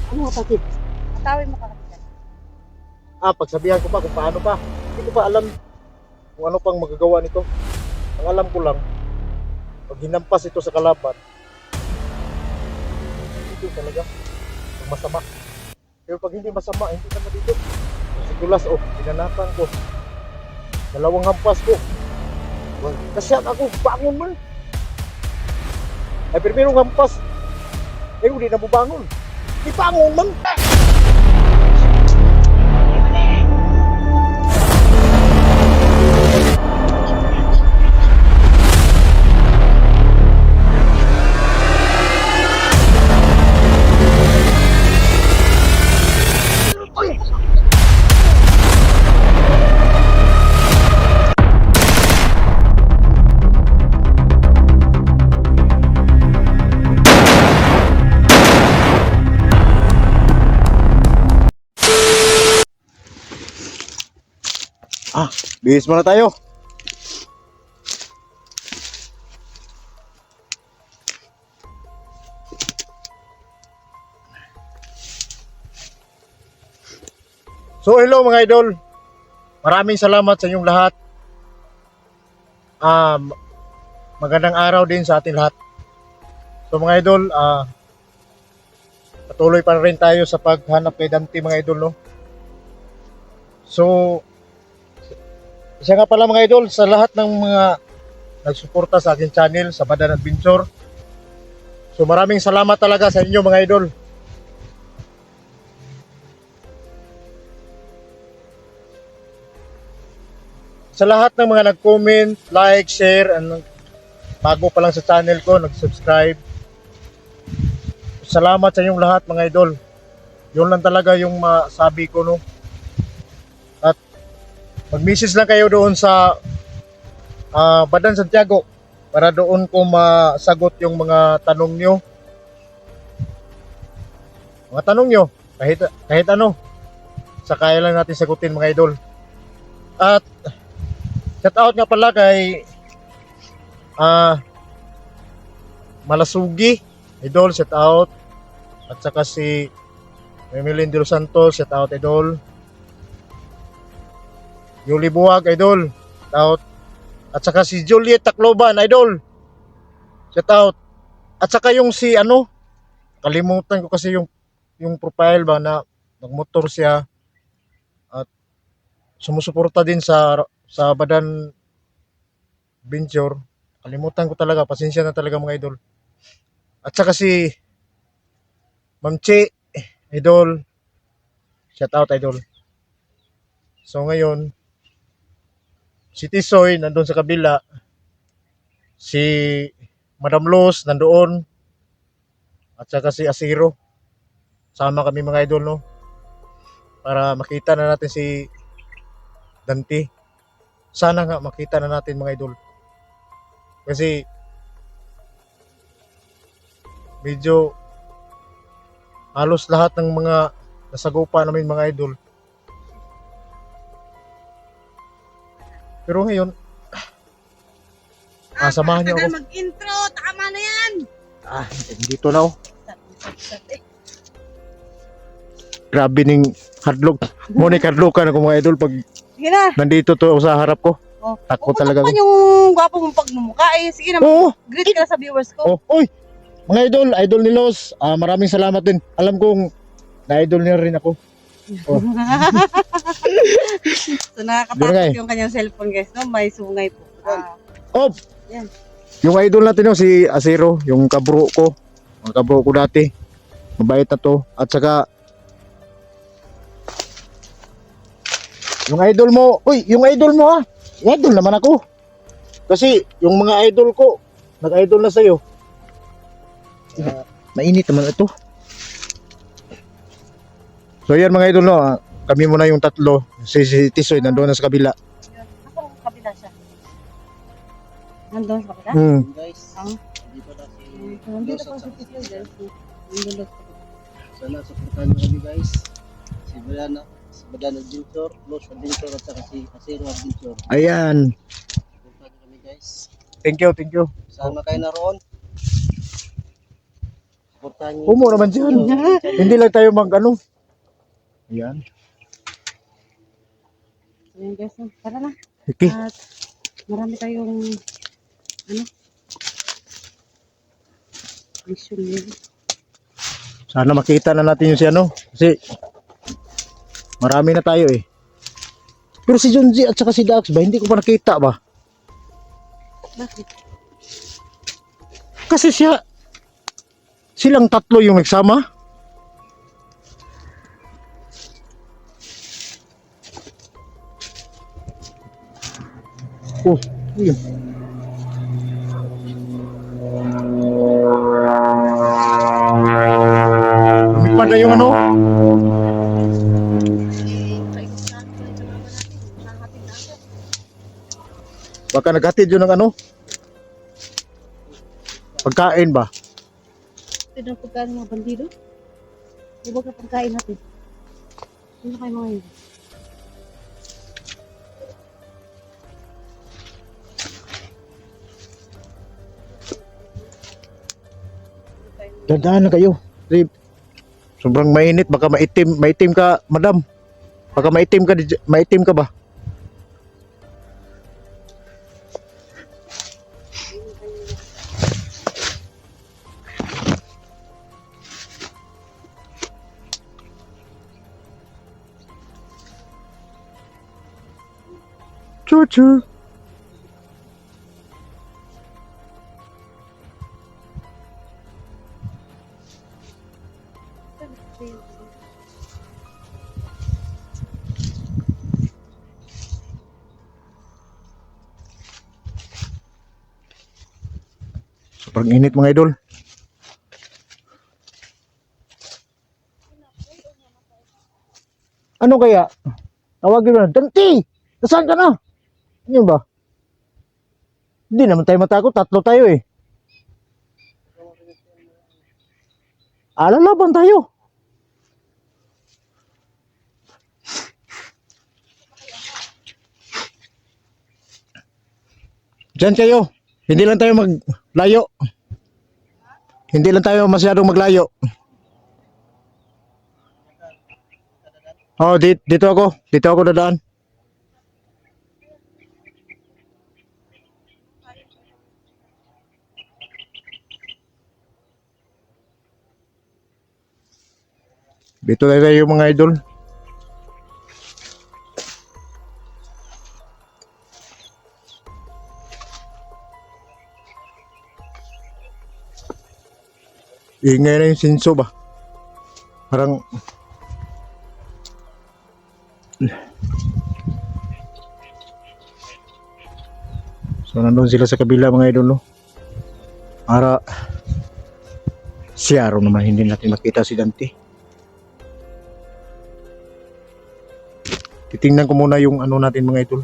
Ano atake? Atawin mo kakapitan. Pagsabihan ko pa kung paano pa. Hindi ko pa alam kung ano pang magagawa nito. Ang alam ko lang, pag hinampas ito sa kalaban, ito talaga ang masama. Pero pag hindi masama, hindi naman dito. Sigulas, pinanapan ko. Dalawang hampas ko. Kasyan ako, bangon man. Ay, primerong hampas. Hindi na bubangon. Di bangon man. Bihis muna tayo. So hello mga idol. Maraming salamat sa inyong lahat. Magandang araw din sa ating lahat. So mga idol, patuloy pa rin tayo sa paghanap kay Dante mga idol, no? So siya nga pala mga idol, sa lahat ng mga nagsuporta sa aking channel, sa Badan Adventure. So maraming salamat talaga sa inyo mga idol. Sa lahat ng mga nag-comment, like, share, and bago pa lang sa channel ko, nag-subscribe. Salamat sa inyong lahat mga idol. Yun lang talaga yung masabi ko, no? At mag-message lang kayo doon sa Badan Santiago para doon ko masagot yung mga tanong nyo. Mga tanong nyo, kahit ano, sakaya lang natin sagutin mga idol. At shout out nga pala kay Malasugi idol, shout out. At saka si Emilien de los Santos, shout out idol. Yuli Buwag idol, shout out. At saka si Juliet Tacloban idol, shout out. At saka yung si kalimutan ko kasi yung profile ba na nagmotor siya at sumusuporta din sa Badan Venture. Kalimutan ko talaga, pasensya na talaga mga idol. At saka si Ma'am Che idol, shout out idol. So ngayon si Tisoy nandun sa kabila, si Madam Luz nandoon, at saka si Asiro. Sama kami mga idol, no? Para makita na natin si Dante. Sana nga makita na natin mga idol. Kasi medyo halos lahat ng mga nasagupa namin mga idol. Pero ngayon, samahan niyo ako. Mag-intro, tama na yan. Dito na, Grabe ning hardlock. Mo ni hardlockan ako mga idol pag Sige na. nandito to sa harap ko. Takot talaga ako. Yung gwapo mong pagmumukha sige na. Greet ka na sa viewers ko. Oy, mga idol ni Los, maraming salamat din. Alam kong na-idol niya rin ako. So nakakatakot yung kanyang cellphone guys, no? May sungay po. Yan. Yung idol natin, no, si Asiro, yung kabro ko. Ang kabro ko dati. Mabait na to. At saka yung idol mo, yung idol mo idol naman ako. Kasi yung mga idol ko, nag-idol na sa'yo. Mainit naman ito. So yan mga idol, no, kami muna yung tatlo. Si Tisoy nandun na sa kabila. Ako kabila siya. Nandun sa kabila? Guys, dito na si Nandun ako sa video guys. Nandun. Sana supportahan nyo kami guys. Si Badan Adventure, Los Adventure at saka si Asiro Adventure. Ayan. Supportahan nyo kami guys. Thank you. Sana kayo naroon. Umo naman dyan. Hindi lang tayo mag ano. Yan. Ayan guys, no? Tara na. Okay. At marami tayong ano mission yun. Sana makita na natin yung si ano. Kasi marami na tayo eh. Pero si Junji at saka si Dax ba, hindi ko pa nakita ba? Bakit? Kasi silang tatlo yung nagsama. Oh, yun. Lumipad na yung ano. Baka naghatid yun ng ano. Pagkain ba? Ito na pagkain mga bandido. Iba ka pagkain natin. Ano kayo mga yun? Dandaan na kayo. Kasi sobrang mainit, baka maitim ka, madam. Baka maitim ka ba? Choo-choo. Sobrang init mga idol. Ano kaya? Tawagin mo na, Danti! Nasaan ka na? Ano ba? Hindi naman tayo matakot, tatlo tayo eh. Lalaban tayo. Diyan kayo. Hindi lang tayo maglayo. Hindi lang tayo masyadong maglayo. Oh, dito ako. Dito ako dadaan. Dito tayo mga idol. Ingay na yung sinso ba? Parang so nandun sila sa kabila mga idol no? Para si Aaron naman hindi natin makita si Dante. Titingnan ko muna yung ano natin mga idol.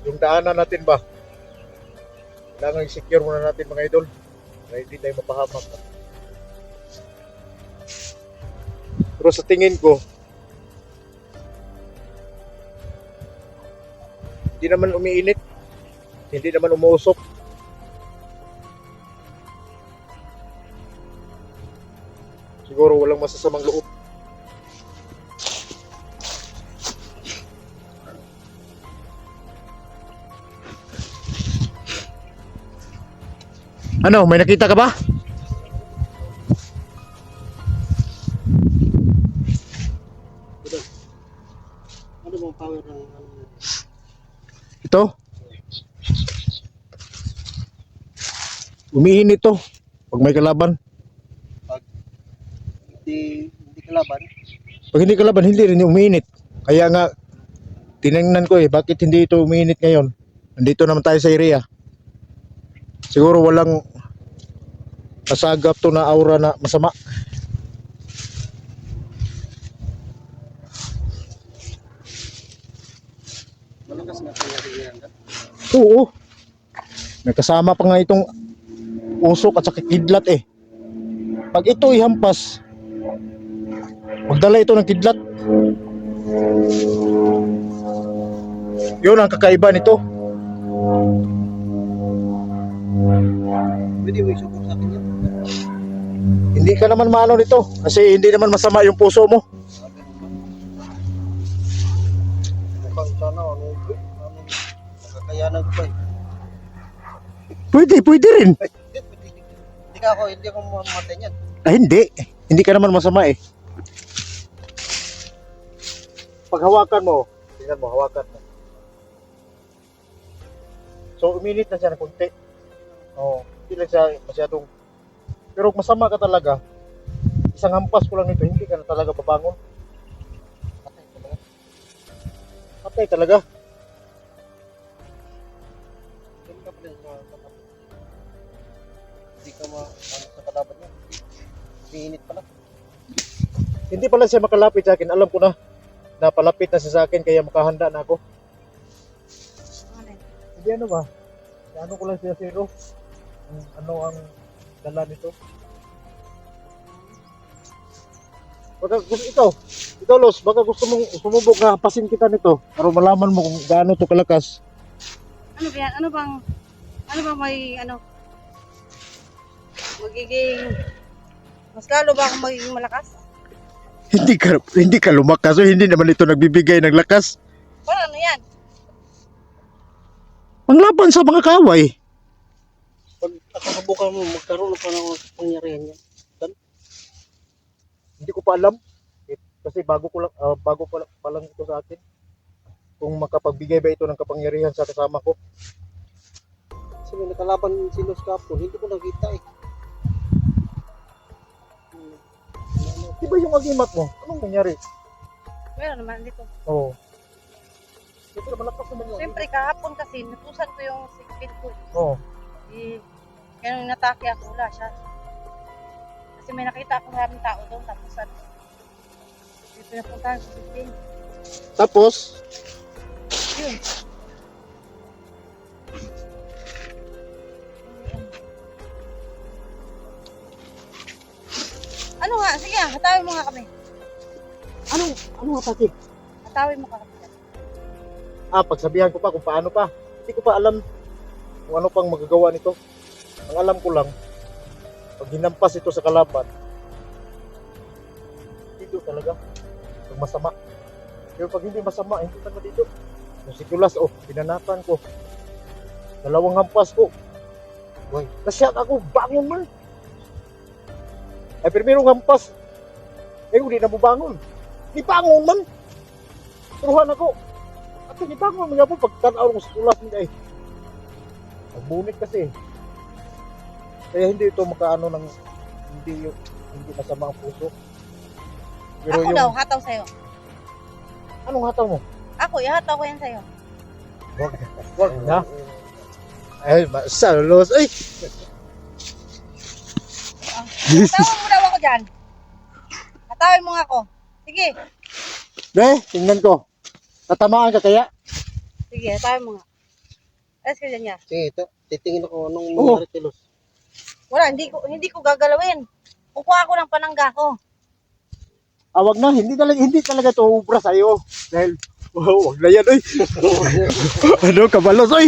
Yung daanan natin ba? Kailangan i-secure muna natin mga idol. Para hindi tayo mapahamak. Pero sa tingin ko, hindi naman umiinit. Hindi naman umuusok. Siguro walang masasamang loob. Ano, may nakita ka ba? Ano bang power ng Ito? Umiinit to pag may kalaban. hindi kalaban? Pag hindi kalaban, hindi rin umiinit. Kaya nga, tinignan ko eh, bakit hindi ito umiinit ngayon? Nandito naman tayo sa area. Siguro walang nasagap to na aura na masama. Malakas na kaya yan ka? Oo. May kasama pa nga itong usok at saka kidlat eh. Pag ito ihampas, magdala ito ng kidlat. Yun ang kakaiba nito. Pwede mo isubok sa akin yan. Hindi ka naman maano nito kasi hindi naman masama yung puso mo. Mukhang sana ano nakakayanan ko ba eh. Pwede rin. Ay, hindi ako mamatay niyan. Ah, hindi ka naman masama eh. Pag hawakan mo, tingnan mo, hawakan mo. So, uminit na siya ng konti. Oo, hindi lang siya masyadong. Pero kung masama ka talaga, isang hampas ko lang nito, hindi ka na talaga babangon. Patay talaga. Patay talaga. Hindi ka pala sa kalaban. Hindi ka sa kalaban niya. Mainit pala. Hindi pala siya makalapit sa akin. Alam ko na palapit na siya sa akin kaya makahanda na ako. Hindi ano ba? Ano ko lang siya zero. Ano ang dala nito? Baka gusto ikaw Los, baka gusto mong sumubok na hapasin kita nito para malaman mo kung gaano to kalakas. Ano ba yan? Ano bang may magiging mas lalo ba akong magiging malakas? Hindi ka lumakas, so hindi naman ito nagbibigay ng lakas. Ano yan? Panglaban sa mga kaway. Pag nakakabukan mo, magkaroon pa ng pangyarihan niya. Hindi ko pa alam. Kasi bago pa lang ito sa akin. Kung makapagbigay ba ito ng kapangyarihan sa kasama ko. Kasi may nakalaban si Los Capon, hindi ko nakita eh. Di ba yung agimat mo? Anong nangyari? Meron naman dito. Oo. Siyempre malakas naman yun. Siyempre kahapon kasi natusan ko yung sikpin ko. Oo. Kaya nung natake ako, wala siya. Kasi may nakita akong maraming tao doon, tapos may pinapuntahan sa sikpin. Tapos, Yun. Ano nga? Sige nga, hatawin mo nga kami. anong atake? Hatawin mo ka kami. Pagsabihan ko pa kung paano pa. Hindi ko pa alam kung ano pang magagawa nito. Ang alam ko lang, pag hinampas ito sa kalaban, dito talaga. Pag masama. Pero pag hindi masama, hindi talaga dito. Yung si Kulas, pinanatan ko. 2 hampas ko. Boy, nasyak ako, bangon man. Ay, primerong hampas. Hindi na bubangon. Di bangon man. Turuhan ako. At hindi bangon man po pagkanaw ko sa Kulas. Nagbunit kasi. Kaya hindi ito makaano ng hindi masama ang puso. Pero Ako daw, hataw sa'yo. Anong hataw mo? Ako, ihataw ko yan sa'yo. Wag na. Ay, masalos. Ay! Hatawin mo daw ako dyan. Hatawin mo nga ako. Sige. Tingnan ko. Tatamaan ka kaya? Sige, hatawin mo nga. Ayos ka dyan niya. Sige, ito. Titingin ako anong Oo. nangyari kay Los. Wala, hindi ko gagalawin. Kukuha ko ng panangga ko. Wag na. Hindi talaga ito ubra sa'yo. Dahil, wag na yan, oy. Ano, kabalos, oy.